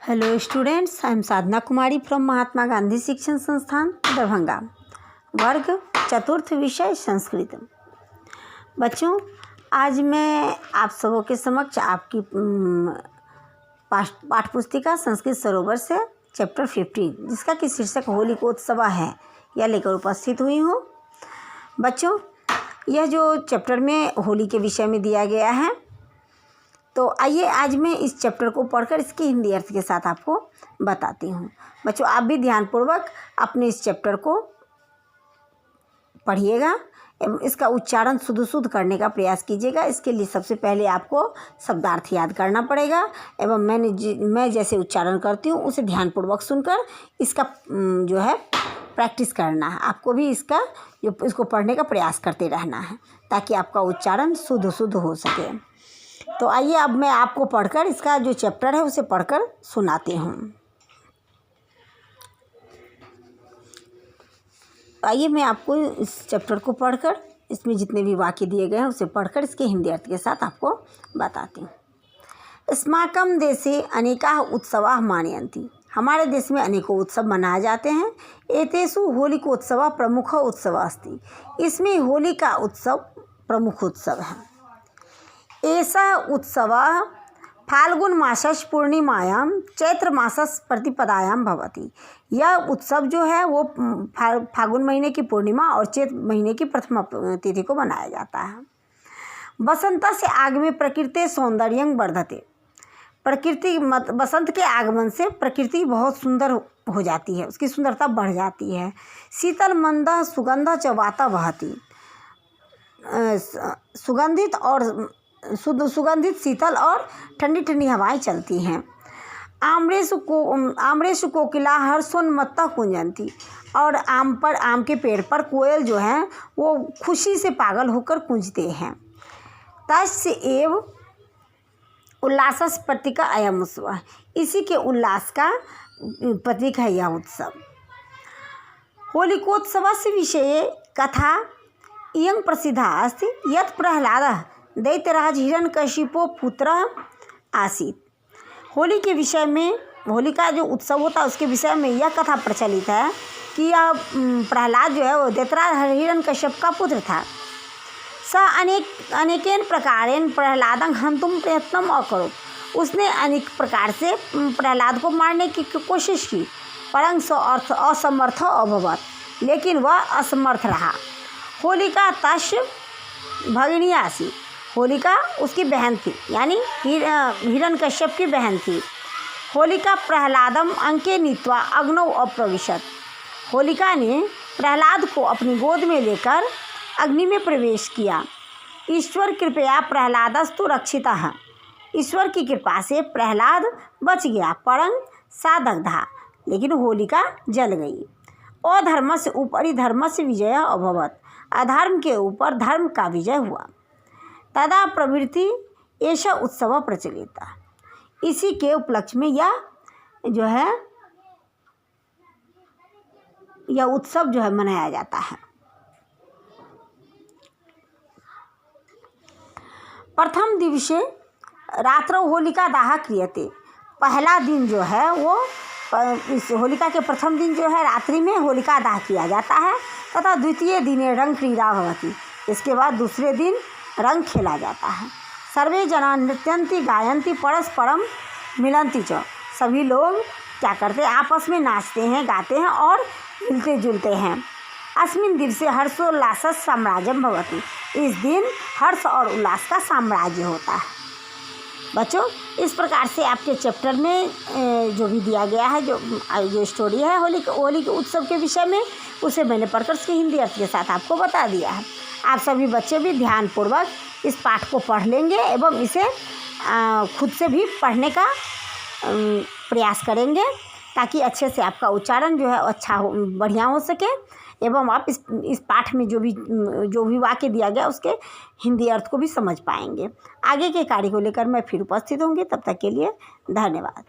Hello students, I am Sadhana Kumari from Mahatma Gandhi Shikshan Sansthan Darbhanga. वर्ग चतुर्थ, विषय संस्कृत। बच्चों, आज मैं आप सबों के समक्ष आपकी पाठ्य पुस्तिका संस्कृत सरोवर से चैप्टर 15 जिसका कि शीर्षक होलिकोत्सव है यह लेकर उपस्थित हुई हूँ। बच्चों, यह जो चैप्टर में होली के विषय में दिया गया है, तो आइए आज मैं इस चैप्टर को पढ़कर इसके हिंदी अर्थ के साथ आपको बताती हूँ। बच्चों, आप भी ध्यानपूर्वक अपने इस चैप्टर को पढ़िएगा एवं इसका उच्चारण शुद्ध करने का प्रयास कीजिएगा। इसके लिए सबसे पहले आपको शब्दार्थ याद करना पड़ेगा एवं मैं जैसे उच्चारण करती हूँ उसे ध्यानपूर्वक सुनकर इसका जो है प्रैक्टिस करना है। आपको भी इसको पढ़ने का प्रयास करते रहना है ताकि आपका उच्चारण शुद्ध हो सके। तो आइए अब मैं आपको पढ़कर इसका जो चैप्टर है उसे पढ़कर सुनाती हूँ। आइए मैं आपको इस चैप्टर को पढ़कर इसमें जितने भी वाक्य दिए गए हैं उसे पढ़कर इसके हिंदी अर्थ के साथ आपको बताती हूँ। अस्माकं देशे अनेकाः उत्सवाः मानयन्ति। हमारे देश में अनेकों उत्सव मनाए जाते हैं। एतेषु होलिकोत्सवः प्रमुख उत्सव अस्ति। इसमें होली का उत्सव प्रमुख उत्सव है। एषः उत्सवः फाल्गुन मासस्य पूर्णिमायां चैत्र मासस्य प्रतिपदायां भवति। यह उत्सव जो है वो फाल्गुन महीने की पूर्णिमा और चैत्र महीने की प्रथम तिथि को मनाया जाता है। बसंतस्य आगमे प्रकृते सौंदर्यं वर्धते। बसंत के आगमन से प्रकृति बहुत सुंदर हो जाती है, उसकी सुंदरता बढ़ जाती है। शीतल मंदः सुगंधः च वाता वहति। सुगंधित शीतल और ठंडी ठंडी हवाएं चलती हैं। आम्रेषु कोकिला हर्षोन्मत्तः कुंजन्ति। और आम के पेड़ पर कोयल जो हैं वो खुशी से पागल होकर कुंजते हैं। तस्य एव उल्लासस्य प्रतीक अयम उत्सव। इसी के उल्लास का प्रतीक है यह उत्सव। होलिकोत्सवस्य विषये कथा इयं प्रसिद्धा अस्ति यत् प्रह्लादः दैत्यराज हिरण्यकशिपो पुत्रः आसीत्। होली के विषय में, होली का जो उत्सव होता है उसके विषय में यह कथा प्रचलित है कि यह प्रहलाद जो है वो दैत्यराज हिरण्यकश्यप का पुत्र था। स अनेकेन प्रकारेण प्रहलादं हन्तुं प्रयत्नम् अकरोत्। उसने अनेक प्रकार से प्रहलाद को मारने की कोशिश की, परं स असमर्थ अभवत्, लेकिन वह असमर्थ रहा। होलिका तस्य भगिनी आसीत्। होलिका उसकी बहन थी, यानी हिरण्यकश्यप की बहन थी। होलिका प्रहलादम अंके नीत्वा अग्नौ अप्रविशत। होलिका ने प्रहलाद को अपनी गोद में लेकर अग्नि में प्रवेश किया। ईश्वर कृपया प्रहलादस्तु रक्षितः। ईश्वर की कृपा से प्रहलाद बच गया, परं सा दग्धा, लेकिन होलिका जल गई। अधर्मस्य उपरि धर्मस्य विजयः अभवत्। अधर्म के ऊपर धर्म का विजय हुआ। तदा प्रवृत्ति ऐसा उत्सव प्रचलित। इसी के उपलक्ष्य में यह उत्सव जो है मनाया जाता है। प्रथम दिवसे रात्रौ होलिका दाह क्रियते। पहला दिन जो है वो इस होलिका के प्रथम दिन जो है रात्रि में होलिका दाह किया जाता है तथा द्वितीय दिने रंग क्रीड़ा भवति। इसके बाद दूसरे दिन रंग खेला जाता है। सर्वे जना नृत्यन्ति गायन्ति परस्परम मिलन्ति च। सभी लोग क्या करते हैं, आपस में नाचते हैं, गाते हैं और मिलते जुलते हैं। अस्मिन् दिवसे हर्षोल्लासस्य साम्राज्यं भवति। इस दिन हर्ष और उल्लास का साम्राज्य होता है। बच्चों, इस प्रकार से आपके चैप्टर में जो भी दिया गया है, जो स्टोरी है होली के उत्सव के विषय में, उसे मैंने पढ़कर उसके हिंदी अर्थ के साथ आपको बता दिया है। आप सभी बच्चे भी ध्यानपूर्वक इस पाठ को पढ़ लेंगे एवं इसे खुद से भी पढ़ने का प्रयास करेंगे ताकि अच्छे से आपका उच्चारण जो है अच्छा बढ़िया हो सके एवं आप इस पाठ में जो भी वाक्य दिया गया उसके हिंदी अर्थ को भी समझ पाएंगे। आगे के कार्य को लेकर मैं फिर उपस्थित होंगी। तब तक के लिए धन्यवाद।